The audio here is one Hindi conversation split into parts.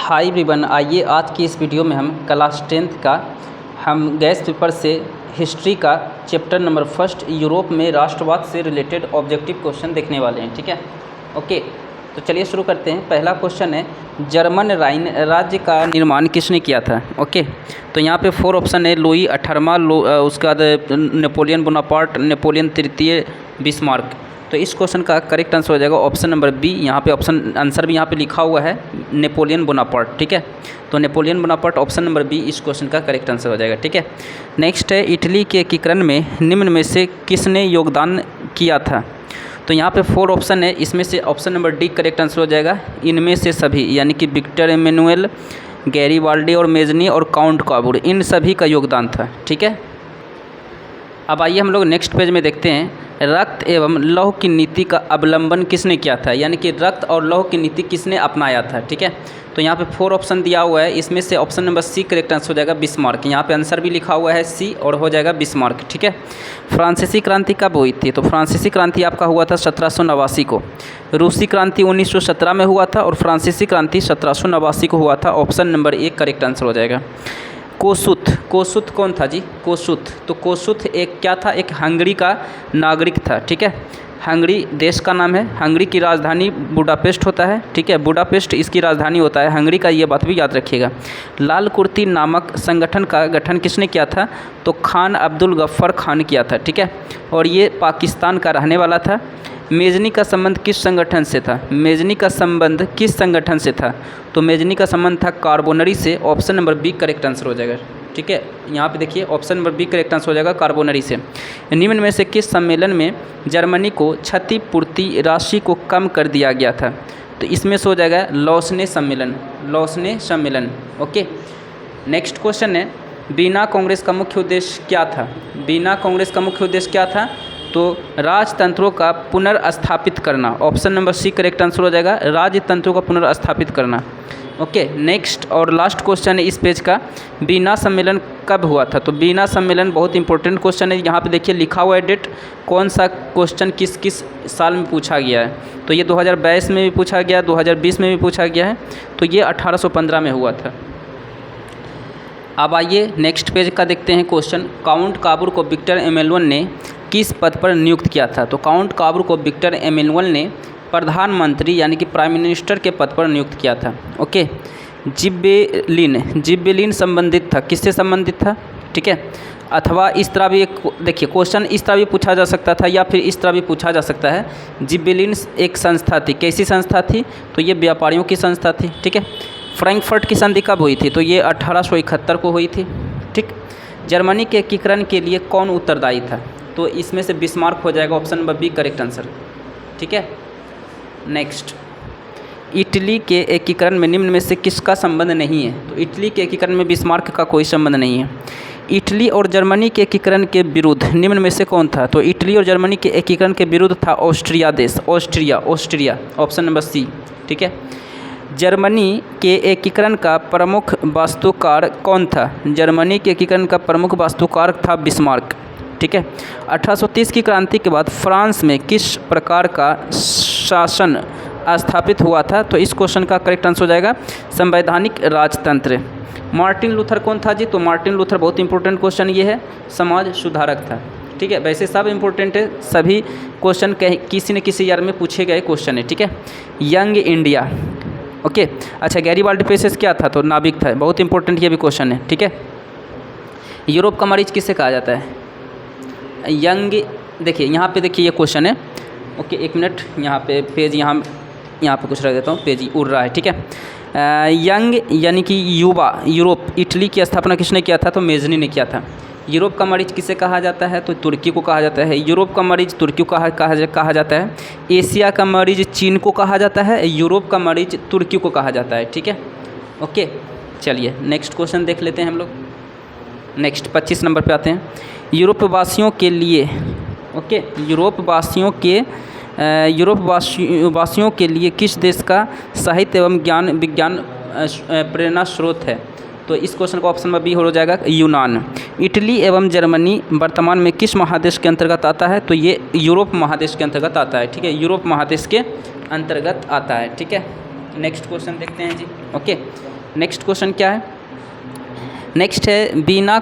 हाय एवरीवन, आइए आज की इस वीडियो में हम क्लास 10th का हम गैस पेपर से हिस्ट्री का चैप्टर नंबर फर्स्ट यूरोप में राष्ट्रवाद से रिलेटेड ऑब्जेक्टिव क्वेश्चन देखने वाले हैं। ठीक है, ओके। तो चलिए शुरू करते हैं। पहला क्वेश्चन है, जर्मन राइन राज्य का निर्माण किसने किया था? ओके, तो यहाँ पे 4 ऑप्शन है, लुई 18वां, उसके बाद नेपोलियन बोनापार्ट, नेपोलियन तृतीय, बिस्मार्क। तो इस क्वेश्चन का करेक्ट आंसर हो जाएगा ऑप्शन नंबर बी। यहाँ पे ऑप्शन आंसर भी यहाँ पे लिखा हुआ है नेपोलियन बोनापार्ट। ठीक है, तो Napoleon Bonaparte option number B इस क्वेश्चन का करेक्ट आंसर हो जाएगा। ठीक है, नेक्स्ट है, इटली के एकीकरण में निम्न में से किसने योगदान किया था? तो यहाँ पे 4 ऑप्शन है, इसमें से option number D correct answer हो जाएगा। इनमें से सभी यानी कि विक्टर एमेनुएल, गैरीबाल्डी और मेजनी और काउंट काबूर, इन सभी का योगदान था। ठीक है, अब आइए हम लोग नेक्स्ट पेज में देखते हैं, रक्त एवं लौह की नीति का अवलंबन किसने किया था? यानी कि रक्त और लौह की नीति किसने अपनाया था? ठीक है, तो यहाँ पे 4 ऑप्शन दिया हुआ है, इसमें से option number C correct answer हो जाएगा बिस्मार्क। यहाँ पे आंसर भी लिखा हुआ है सी और हो जाएगा बिस्मार्क। ठीक है, फ्रांसीसी क्रांति कब हुई थी? तो फ्रांसीसी क्रांति आपका हुआ था 1789 को। रूसी क्रांति 1917 में हुआ था और फ्रांसीसी क्रांति 1789 को हुआ था। Option number A correct answer हो जाएगा। कोसुत कौन था जी? तो कोसुत एक क्या था? एक हंगरी का नागरिक था। ठीक है, हंगरी देश का नाम है, हंगरी की राजधानी बुडापेस्ट होता है। ठीक है, बुडापेस्ट इसकी राजधानी होता है हंगरी का, ये बात भी याद रखिएगा। लाल कुर्ती नामक संगठन का गठन किसने किया था? तो खान अब्दुल गफ्फार खान किया था। ठीक है, और ये पाकिस्तान का रहने वाला था। मेजनी का संबंध किस संगठन से था? मेजनी का संबंध किस संगठन से था? तो मेजनी का संबंध था कार्बोनरी से। Option number B correct answer हो जाएगा। ठीक है, यहाँ पे देखिए option number B correct answer हो जाएगा, कार्बोनरी से। निम्न में से किस सम्मेलन में जर्मनी को क्षतिपूर्ति राशि को कम कर दिया गया था? तो इसमें से हो जाएगा लौसने सम्मेलन। ओके, नेक्स्ट क्वेश्चन है, वीना कांग्रेस का मुख्य उद्देश्य क्या था? वीना कांग्रेस का मुख्य उद्देश्य क्या था? तो राजतंत्रों का पुनर्स्थापित करना। Option number C correct answer हो जाएगा, राजतंत्रों का पुनर्स्थापित करना। ओके, नेक्स्ट और लास्ट क्वेश्चन है इस पेज का, वीना सम्मेलन कब हुआ था? तो वीना सम्मेलन बहुत इंपॉर्टेंट क्वेश्चन है। यहाँ पे देखिए लिखा हुआ है डेट, कौन सा क्वेश्चन किस किस साल में पूछा गया है। तो ये 2022 में भी पूछा गया, 2020 में भी पूछा गया है, तो ये 1815 में हुआ था। अब आइए नेक्स्ट पेज का देखते हैं क्वेश्चन, काउंट काबूर को विक्टर एमेनुएल ने किस पद पर नियुक्त किया था? तो काउंट काबूर को विक्टर एमेनुएल ने प्रधानमंत्री यानी कि प्राइम मिनिस्टर के पद पर नियुक्त किया था। ओके, जिब्बेलिन संबंधित था, किससे संबंधित था? ठीक है, अथवा इस तरह भी एक देखिए क्वेश्चन इस तरह भी पूछा जा सकता था या फिर इस तरह भी पूछा जा सकता है, जिब्बेलिन एक संस्था थी, कैसी संस्था थी? तो ये व्यापारियों की संस्था थी। ठीक है, फ्रैंकफर्ट की संधि कब हुई थी? तो ये 1871 को हुई थी। ठीक, जर्मनी के एकीकरण के लिए कौन उत्तरदायी था? तो इसमें से बिस्मार्क हो जाएगा, option number B correct answer. ठीक है, नेक्स्ट, इटली के एकीकरण में निम्न में से किसका संबंध नहीं है? तो इटली के एकीकरण में बिस्मार्क का कोई संबंध नहीं है। इटली और जर्मनी के एकीकरण के विरुद्ध निम्न में से कौन था? तो इटली और जर्मनी के एकीकरण के विरुद्ध था ऑस्ट्रिया देश, ऑस्ट्रिया, ऑप्शन नंबर सी। ठीक है, जर्मनी के एकीकरण का प्रमुख वास्तुकार कौन था? जर्मनी के एकीकरण का प्रमुख वास्तुकार था बिस्मार्क। ठीक है, 1830 की क्रांति के बाद फ्रांस में किस प्रकार का शासन स्थापित हुआ था? तो इस क्वेश्चन का करेक्ट आंसर हो जाएगा संवैधानिक राजतंत्र। मार्टिन लूथर कौन था जी? तो मार्टिन लूथर बहुत इंपॉर्टेंट क्वेश्चन ये है, समाज सुधारक था। ठीक है, वैसे सब इंपॉर्टेंट है, सभी क्वेश्चन किसी न किसी ईयर में पूछे गए क्वेश्चन है। ठीक है, यंग इंडिया। ओके, अच्छा, गैरीबाल्डी पेसेस क्या था? तो नाविक था, बहुत इंपॉर्टेंट ये भी क्वेश्चन है। ठीक है, यूरोप का मरीज किसे कहा जाता है? यंग, देखिए यहाँ पे देखिए ये क्वेश्चन है। ओके, एक मिनट, यहाँ पे पेज यहाँ पे कुछ रख देता हूँ, पेज उड़ रहा है। ठीक है, यंग यानी कि युवा, यूरोप, इटली की स्थापना किसने किया था? तो मेजनी ने किया था। यूरोप का मरीज किसे कहा जाता है? तो तुर्की को कहा जाता है। यूरोप का मरीज तुर्की को कहा जाता है। एशिया का मरीज चीन को कहा जाता है, यूरोप का मरीज तुर्की को कहा जाता है। ठीक है, ओके, चलिए नेक्स्ट क्वेश्चन देख लेते हैं हम लोग। नेक्स्ट 25 नंबर पे आते हैं, यूरोप वासियों के लिए, ओके, यूरोप वासियों के लिए किस देश का साहित्य एवं विज्ञान प्रेरणा स्रोत है? तो इस क्वेश्चन का ऑप्शन में बी हो जाएगा, यूनान। इटली एवं जर्मनी वर्तमान में किस महादेश के अंतर्गत आता है? तो ये यूरोप महादेश के अंतर्गत आता है। ठीक है, यूरोप महादेश के अंतर्गत आता है। ठीक है, नेक्स्ट क्वेश्चन देखते हैं जी। ओके, नेक्स्ट क्वेश्चन क्या है? नेक्स्ट है बीना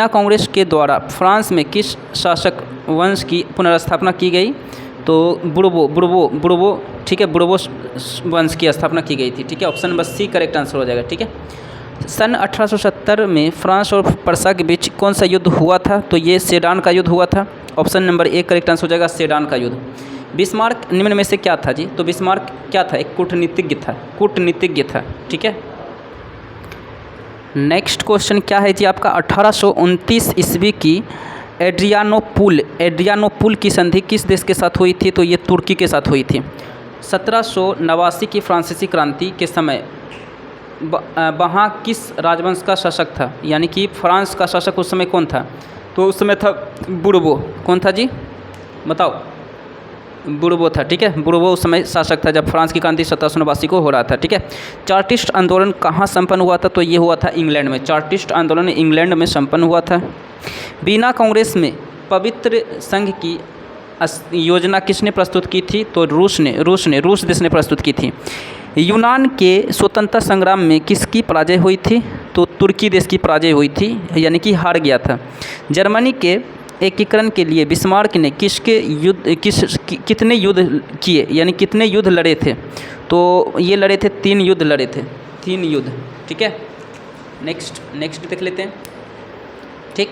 कांग्रेस के द्वारा फ्रांस में किस शासक वंश की पुनर्स्थापना की गई? तो बुर्बो, ठीक है, बुर्बो वंश की स्थापना की गई थी। ठीक है, option number C correct answer हो जाएगा। ठीक है, सन 1870 में फ्रांस और पर्सा के बीच कौन सा युद्ध हुआ था? तो ये सेडान का युद्ध हुआ था। Option number A correct answer हो जाएगा, सेडान का युद्ध। बिस्मार्क निम्न में से क्या था जी? तो बिस्मार्क क्या था? एक कूटनीतिज्ञ था। ठीक है, नेक्स्ट क्वेश्चन क्या है जी आपका? 1829 ईस्वी की एड्रियानोपुल की संधि किस देश के साथ हुई थी? तो ये तुर्की के साथ हुई थी। 1789 की फ्रांसीसी क्रांति के समय वहाँ किस राजवंश का शासक था? यानी कि फ्रांस का शासक उस समय कौन था? तो उस समय था बुर्बो। कौन था जी? बताओ। बुर्बो था। ठीक है, बुर्बो उस समय शासक था जब फ्रांस की क्रांति 1789 को हो रहा था। ठीक है, चार्टिस्ट आंदोलन कहाँ संपन्न हुआ था? तो ये हुआ था इंग्लैंड में। चार्टिस्ट आंदोलन इंग्लैंड में संपन्न हुआ था। बीना कांग्रेस में पवित्र संघ की योजना किसने प्रस्तुत की थी? तो रूस देश ने प्रस्तुत की थी। यूनान के स्वतंत्रता संग्राम में किसकी पराजय हुई थी? तो तुर्की देश की पराजय हुई थी, यानी कि हार गया था। जर्मनी के एकीकरण के लिए बिस्मार्क ने कितने युद्ध किए, यानी कितने युद्ध लड़े थे? तो ये लड़े थे 3 युद्ध लड़े थे, 3 युद्ध। ठीक है, नेक्स्ट देख लेते हैं। ठीक,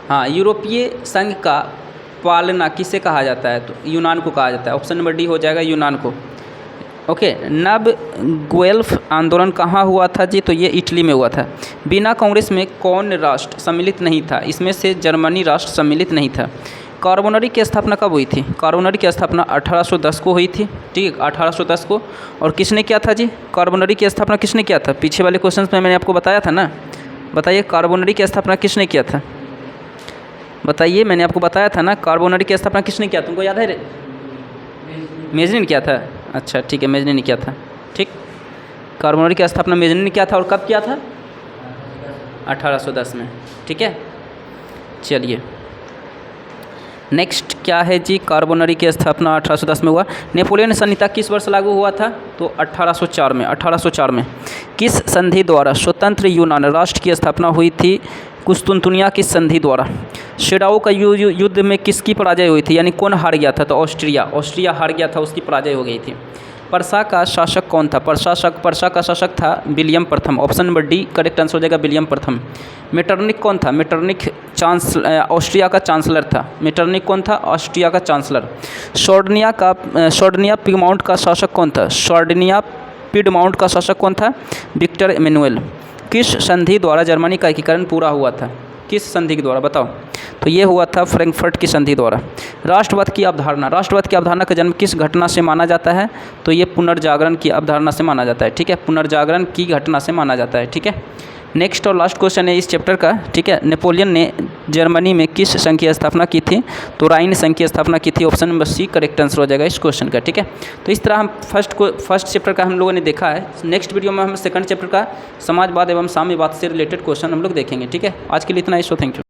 हाँ, यूरोपीय संघ का पालना किसे कहा जाता है? तो यूनान को कहा जाता है। ऑप्शन नंबर डी हो जाएगा, यूनान को। ओके, नव गुएल्फ आंदोलन कहाँ हुआ था जी? तो ये इटली में हुआ था। बीना कांग्रेस में कौन राष्ट्र सम्मिलित नहीं था? इसमें से जर्मनी राष्ट्र सम्मिलित नहीं था। कार्बोनरी की स्थापना कब हुई थी? कार्बोनरी की स्थापना 1810 को हुई थी। ठीक है, 1810 को। और किसने किया था जी? कार्बोनरी की स्थापना किसने किया था? पीछे वाले क्वेश्चन में मैंने आपको बताया था ना। बताइए, कार्बोनरी की स्थापना किसने किया था? बताइए, मैंने आपको बताया था ना, कार्बोनरी की स्थापना किसने किया? तुमको याद है? मेजनी ने किया था। अच्छा, ठीक है, मेजनी ने किया था। ठीक, कार्बोनरी की स्थापना मेजनी ने किया था। और कब किया था? 1810 में। ठीक है, चलिए नेक्स्ट क्या है जी? कार्बोनरी की स्थापना 1810 में हुआ। नेपोलियन संहिता किस वर्ष लागू हुआ था? तो 1804 में। किस संधि द्वारा स्वतंत्र यूनान राष्ट्र की स्थापना हुई थी? कुस्तुनतुनिया की संधि द्वारा। शेडाओ का युद्ध में किसकी पराजय हुई थी, यानी कौन हार गया था? तो ऑस्ट्रिया हार गया था, उसकी पराजय हो गई थी। पर्सा का शासक कौन था? पर्सा का शासक था विलियम प्रथम। Option number D correct answer हो जाएगा, विलियम प्रथम। मेटरनिक कौन था? मेटरनिक ऑस्ट्रिया का चांसलर था। मेटरनिक कौन था? ऑस्ट्रिया का चांसलर। सॉर्डिनिया पिडमाउंट का शासक कौन था? सॉर्डिनिया पिडमाउंट का शासक कौन था? Victor Emmanuel. किस संधि द्वारा जर्मनी का एकीकरण पूरा हुआ था? किस संधि के द्वारा? बताओ। तो ये हुआ था फ्रैंकफर्ट की संधि द्वारा। राष्ट्रवाद की अवधारणा का जन्म किस घटना से माना जाता है? तो ये पुनर्जागरण की अवधारणा से माना जाता है। ठीक है, पुनर्जागरण की घटना से माना जाता है। ठीक है, नेक्स्ट और लास्ट क्वेश्चन है इस चैप्टर का। ठीक है, नेपोलियन ने जर्मनी में किस संघ की स्थापना की थी? तो राइन संघ की स्थापना की थी। Option number C correct answer हो जाएगा इस क्वेश्चन का। ठीक है, तो इस तरह हम फर्स्ट चैप्टर का हम लोगों ने देखा है। नेक्स्ट वीडियो में हम सेकंड चैप्टर का समाजवाद एवं साम्यवाद से रिलेटेड क्वेश्चन हम लोग देखेंगे। ठीक है, आज के लिए इतना ही। So thank you.